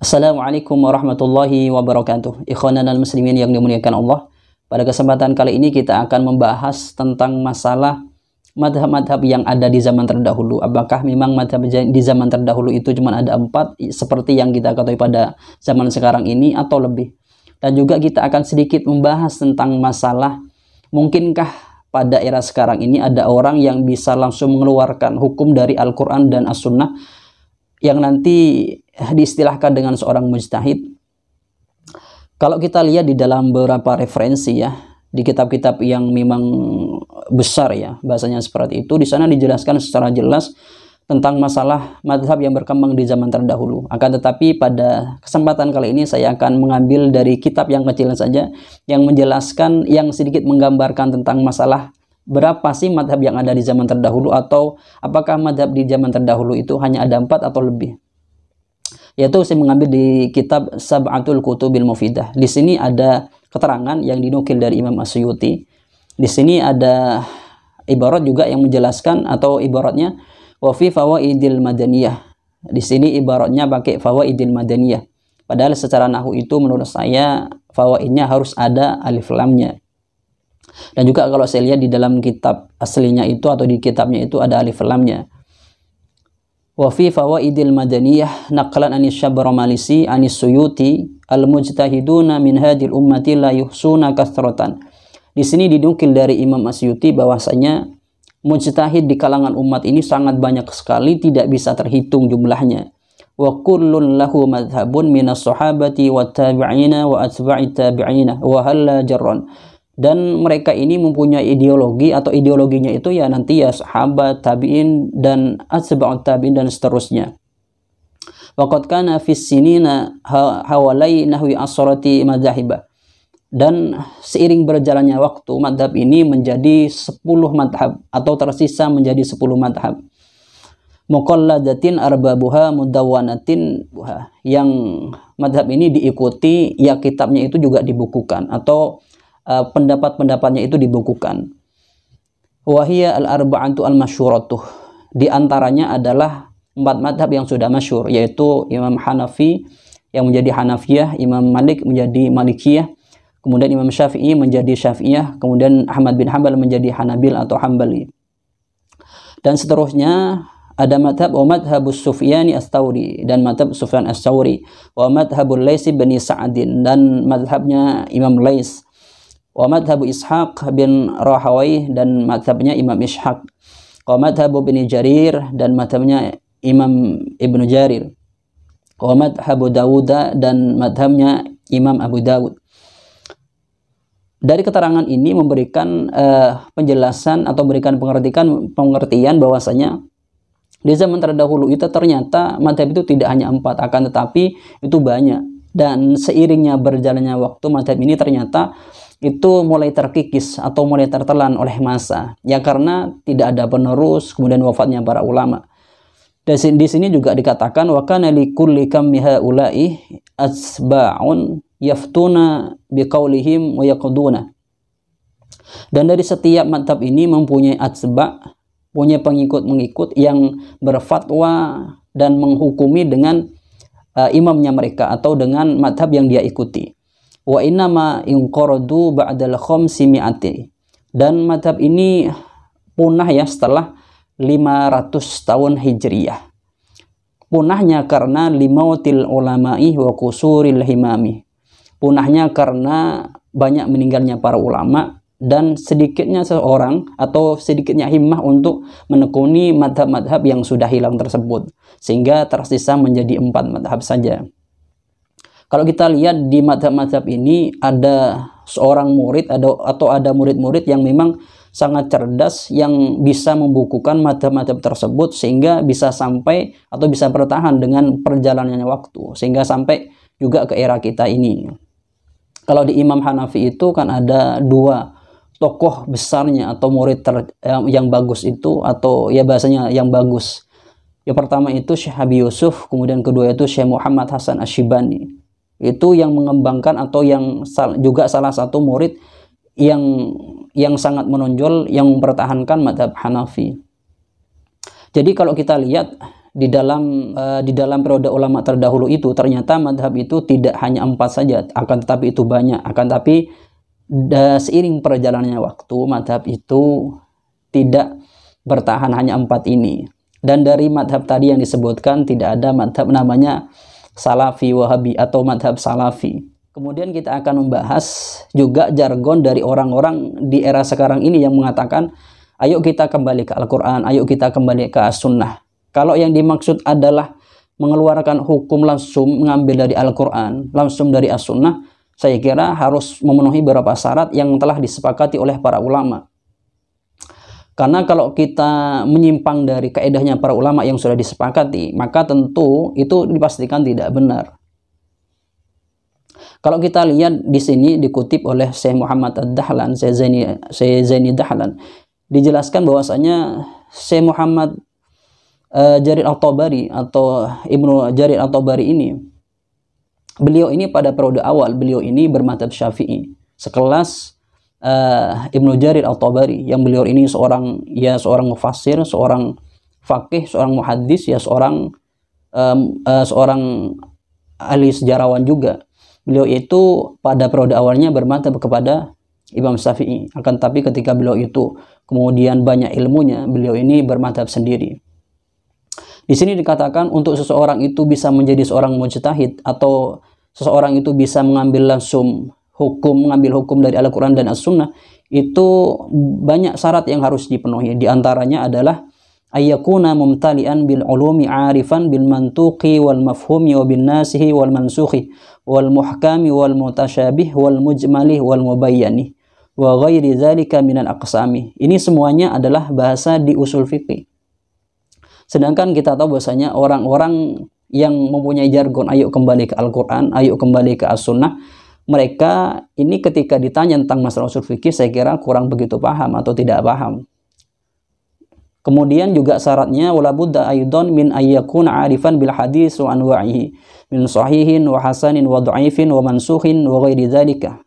Assalamualaikum warahmatullahi wabarakatuh. Ikhwanan dan muslimin yang dimuliakan Allah. Pada kesempatan kali ini kita akan membahas tentang masalah madhab-madhab yang ada di zaman terdahulu. Apakah memang madhab di zaman terdahulu itu cuma ada 4 seperti yang kita ketahui pada zaman sekarang ini atau lebih. Dan juga kita akan sedikit membahas tentang masalah mungkinkah pada era sekarang ini ada orang yang bisa langsung mengeluarkan hukum dari Al-Quran dan As-Sunnah yang nanti diistilahkan dengan seorang mujtahid. Kalau kita lihat di dalam beberapa referensi ya, di kitab-kitab yang memang besar ya, bahasanya seperti itu, di sana dijelaskan secara jelas tentang masalah madhab yang berkembang di zaman terdahulu. Akan tetapi pada kesempatan kali ini saya akan mengambil dari kitab yang kecil saja, yang menjelaskan, yang sedikit menggambarkan tentang masalah berapa sih madhab yang ada di zaman terdahulu, atau apakah madhab di zaman terdahulu itu hanya ada 4 atau lebih. Yaitu saya mengambil di kitab Sab'atul Kutubil Mufidah. Di sini ada keterangan yang dinukil dari Imam As-Suyuti. Di sini ada ibarat juga yang menjelaskan, atau ibaratnya wa fi fawaidil madaniyah. Di sini ibaratnya pakai fawaidil madaniyah. Padahal secara nahwu itu menurut saya fawaidnya harus ada alif lamnya. Dan juga kalau saya lihat di dalam kitab aslinya itu, atau di kitabnya itu ada alif lamnya. Wa fi fawaidil madaniyah naqlan anis Syabaramalisi anis Suyuti al-mujtahiduna min hadil ummati la yuhsuna kasratan. Di sini dinukil dari Imam As-Suyuti bahwasanya mujtahid di kalangan umat ini sangat banyak sekali, tidak bisa terhitung jumlahnya. Wa kullun lahu madhhabun minas sahabati wat tabi'ina wa atba'it tabi'ina wa halla jarran. Dan mereka ini mempunyai ideologi, atau ideologinya itu ya nanti ya sahabat, tabi'in, dan atba'ut tabi'in, dan seterusnya. Waqad kana fis sinina hawalai nahwi asrati madzhabah. Dan seiring berjalannya waktu, madhab ini menjadi 10 madhab, atau tersisa menjadi 10 madhab. Muqalladatin arbabuha mudawwanatin, yang madhab ini diikuti, ya kitabnya itu juga dibukukan, atau pendapat-pendapatnya itu dibukukan. Wahia al-arba'atu al-masyhuratuh. Di antaranya adalah 4 madhab yang sudah masyhur, yaitu Imam Hanafi yang menjadi Hanafiyah, Imam Malik menjadi Malikiyah, kemudian Imam Syafi'i menjadi Syafi'iyah, kemudian Ahmad bin Hanbal menjadi Hanabil atau Hambali. Dan seterusnya ada madhab wa madhabus Sufyani Ats-Tsauri, dan madhab Sufyan Ats-Tsauri, wa madhabul Laits bin Sa'din, dan madhabnya Imam Laits, wa madhabu Ishaq bin Rahawai, dan madhabnya Imam Ishaq, wa madhabu bin Jarir, dan madhabnya Imam Ibnu Jarir, wa madhabu Dawud, dan madhabnya Imam Abu Dawud. Dari keterangan ini memberikan penjelasan, atau memberikan pengertian bahwasanya di zaman terdahulu itu ternyata madhab itu tidak hanya 4, akan tetapi itu banyak. Dan seiringnya berjalannya waktu, madhab ini ternyata itu mulai terkikis atau mulai tertelan oleh masa, ya karena tidak ada penerus, kemudian wafatnya para ulama. Dan di sini juga dikatakan wa kana likulli kammi haula'i asba'un yaftuna biqaulihim wa yaqduna. Dan dari setiap madhab ini mempunyai atsba', punya pengikut-pengikut yang berfatwa dan menghukumi dengan imamnya mereka, atau dengan madhab yang dia ikuti. Wa innama inqaradu ba'dal khamsimi'ati. Dan madhab ini punah ya setelah 500 tahun Hijriyah. Punahnya karena limautil ulama'i wa kusuril himami. Punahnya karena banyak meninggalnya para ulama, dan sedikitnya seorang atau sedikitnya himmah untuk menekuni madhab-madhab yang sudah hilang tersebut, sehingga tersisa menjadi 4 madhab saja. Kalau kita lihat di madhab-madhab ini, ada seorang murid atau ada murid-murid yang memang sangat cerdas, yang bisa membukukan madhab-madhab tersebut sehingga bisa sampai atau bisa bertahan dengan perjalanannya waktu, sehingga sampai juga ke era kita ini. Kalau di Imam Hanafi itu kan ada 2 tokoh besarnya, atau murid yang bagus itu, atau ya bahasanya yang bagus. Yang pertama itu Syekh Abi Yusuf, kemudian kedua itu Syekh Muhammad Hasan Asy-Syibani. Itu yang mengembangkan, atau yang juga salah satu murid yang sangat menonjol, yang mempertahankan madhab Hanafi. Jadi kalau kita lihat di dalam periode ulama terdahulu itu ternyata madhab itu tidak hanya 4 saja, akan tetapi itu banyak. Akan tetapi seiring perjalanannya waktu, madhab itu tidak bertahan hanya 4 ini. Dan dari madhab tadi yang disebutkan tidak ada madhab namanya Salafi Wahabi atau madhab Salafi. Kemudian kita akan membahas juga jargon dari orang-orang di era sekarang ini yang mengatakan, ayo kita kembali ke Al-Quran, ayo kita kembali ke As-Sunnah. Kalau yang dimaksud adalah mengeluarkan hukum langsung mengambil dari Al-Quran, langsung dari As-Sunnah, saya kira harus memenuhi beberapa syarat yang telah disepakati oleh para ulama. Karena kalau kita menyimpang dari kaedahnya para ulama yang sudah disepakati, maka tentu itu dipastikan tidak benar. Kalau kita lihat di sini dikutip oleh Syekh Muhammad Ad-Dahlan, Syekh Zaini Dahlan, dijelaskan bahwasanya Syekh Muhammad Jarir At-Tabari atau Ibnu Jarir At-Tabari ini, beliau ini pada periode awal beliau ini bermadzhab Syafi'i, sekelas Ibnu Jarir At-Tabari yang beliau ini seorang mufassir, seorang faqih, seorang muhaddis, ya seorang ahli sejarawan juga. Beliau itu pada periode awalnya bermadzhab kepada Imam Syafi'i, akan tapi ketika beliau itu kemudian banyak ilmunya, beliau ini bermadzhab sendiri. Di sini dikatakan untuk seseorang itu bisa menjadi seorang mujtahid atau seseorang itu bisa mengambil hukum dari Al-Quran dan As-Sunnah, itu banyak syarat yang harus dipenuhi. Di antaranya adalah ayyakuna mumtali'an bil ulumi 'arifan bil mantuqi wal mafhumi wa bin nasihi wal mansukhi wal muhkami wal mutasyabih wal mujmali wal mubayyani wa ghairi dzalika minal aqsami. Ini semuanya adalah bahasa di usul fikih. Sedangkan kita tahu bahwasanya orang-orang yang mempunyai jargon ayo kembali ke Al-Quran, ayo kembali ke As-Sunnah, mereka ini ketika ditanya tentang masalah usul fikih, saya kira kurang begitu paham atau tidak paham. Kemudian juga syaratnya wala budda aidan min ayyakuna 'arifan bil hadis wa anwa'ihi min sahihin wa hasanin wa dha'ifin wa mansukhin wa ghairi dzalika.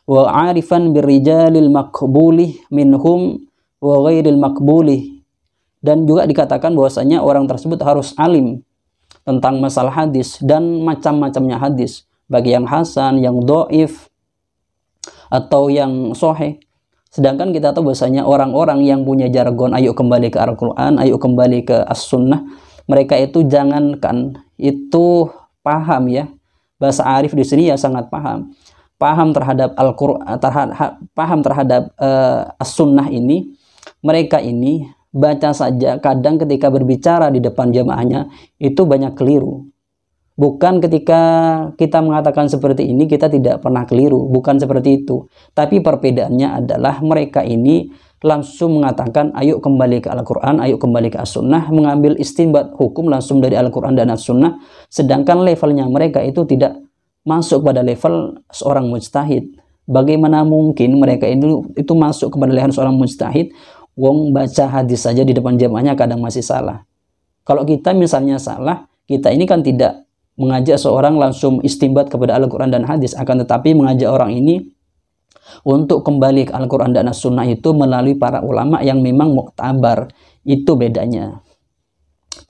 Wa 'arifan bir rijalil maqbulih minhum wa ghairil maqbulih. Dan juga dikatakan bahwasanya orang tersebut harus alim tentang masalah hadis dan macam-macamnya hadis, bagi yang hasan, yang dhaif, atau yang sahih. Sedangkan kita tahu bahwasanya orang-orang yang punya jargon ayo kembali ke Al-Quran, ayo kembali ke As-Sunnah, mereka itu jangankan itu paham ya, bahasa arif di sini ya sangat paham terhadap Al-Quran, paham terhadap As-Sunnah ini. Mereka ini baca saja kadang ketika berbicara di depan jamaahnya itu banyak keliru. Bukan ketika kita mengatakan seperti ini kita tidak pernah keliru, bukan seperti itu. Tapi perbedaannya adalah mereka ini langsung mengatakan ayo kembali ke Al-Quran, ayo kembali ke As-Sunnah, mengambil istinbat hukum langsung dari Al-Quran dan As-Sunnah. Sedangkan levelnya mereka itu tidak masuk pada level seorang mujtahid. Bagaimana mungkin mereka itu masuk kepada level seorang mujtahid? Wong baca hadis saja di depan jamaahnya kadang masih salah. Kalau kita misalnya salah, kita ini kan tidak mengajak seorang langsung istinbat kepada Al-Quran dan hadis, akan tetapi mengajak orang ini untuk kembali ke Al-Quran dan As-Sunnah itu melalui para ulama yang memang muktabar. Itu bedanya.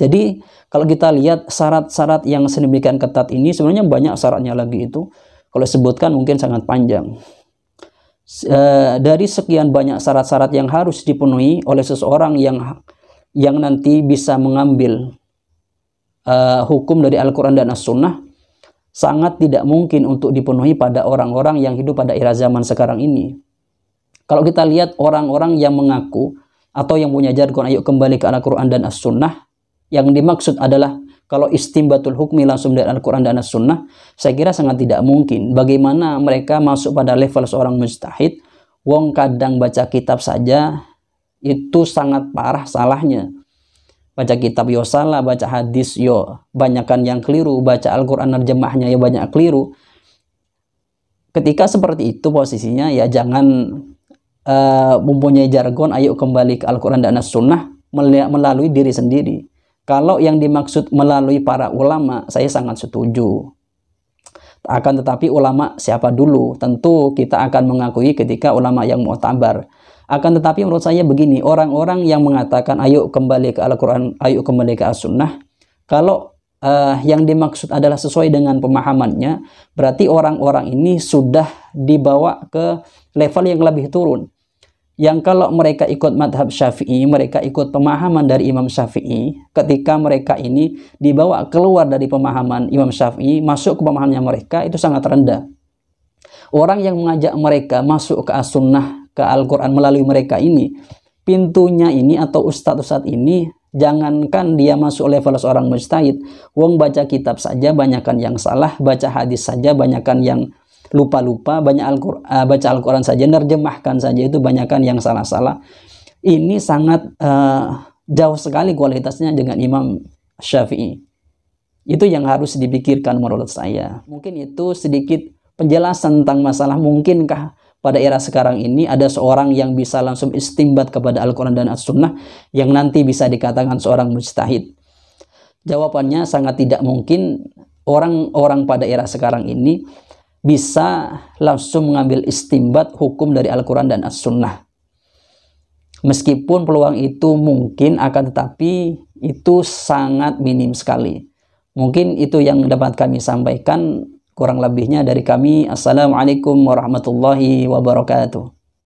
Jadi kalau kita lihat syarat-syarat yang sedemikian ketat ini, sebenarnya banyak syaratnya lagi itu. Kalau sebutkan mungkin sangat panjang. Dari sekian banyak syarat-syarat yang harus dipenuhi oleh seseorang yang nanti bisa mengambil hukum dari Al-Quran dan As-Sunnah, sangat tidak mungkin untuk dipenuhi pada orang-orang yang hidup pada era zaman sekarang ini. Kalau kita lihat orang-orang yang mengaku atau yang punya jargon ayo kembali ke Al-Quran dan As-Sunnah, yang dimaksud adalah kalau istimbatul hukmi langsung dari Al-Quran dan As-Sunnah, saya kira sangat tidak mungkin. Bagaimana mereka masuk pada level seorang mujtahid? Wong kadang baca kitab saja itu sangat parah salahnya. Baca kitab yo salah, baca hadis yo banyakkan yang keliru, baca Al-Quran terjemahnya ya banyak keliru. Ketika seperti itu posisinya, ya jangan mempunyai jargon ayo kembali ke Al-Quran dan As-Sunnah melalui diri sendiri. Kalau yang dimaksud melalui para ulama, saya sangat setuju. Akan tetapi ulama siapa dulu? Tentu kita akan mengakui ketika ulama yang mu'tabar. Akan tetapi menurut saya begini, orang-orang yang mengatakan ayo kembali ke Al-Quran, ayo kembali ke As-Sunnah, kalau yang dimaksud adalah sesuai dengan pemahamannya, berarti orang-orang ini sudah dibawa ke level yang lebih turun. Yang kalau mereka ikut madhab Syafi'i, mereka ikut pemahaman dari Imam Syafi'i, ketika mereka ini dibawa keluar dari pemahaman Imam Syafi'i, masuk ke pemahamannya mereka, itu sangat rendah. Orang yang mengajak mereka masuk ke As-Sunnah, ke Al-Quran melalui mereka ini, pintunya ini atau ustadz-ustadz ini, jangankan dia masuk level seorang mujtahid, wong baca kitab saja banyakan yang salah, baca hadis saja banyakan yang lupa-lupa, baca Al-Quran saja, nerjemahkan saja itu banyakan yang salah-salah. Ini sangat jauh sekali kualitasnya dengan Imam Syafi'i. Itu yang harus dipikirkan menurut saya. Mungkin itu sedikit penjelasan tentang masalah mungkinkah pada era sekarang ini ada seorang yang bisa langsung istimbat kepada Al-Quran dan As-Sunnah yang nanti bisa dikatakan seorang mujtahid. Jawabannya sangat tidak mungkin. Orang-orang pada era sekarang ini bisa langsung mengambil istimbat hukum dari Al-Quran dan As-Sunnah. Meskipun peluang itu mungkin, akan tetapi itu sangat minim sekali. Mungkin itu yang dapat kami sampaikan. Kurang lebihnya dari kami, Assalamualaikum warahmatullahi wabarakatuh.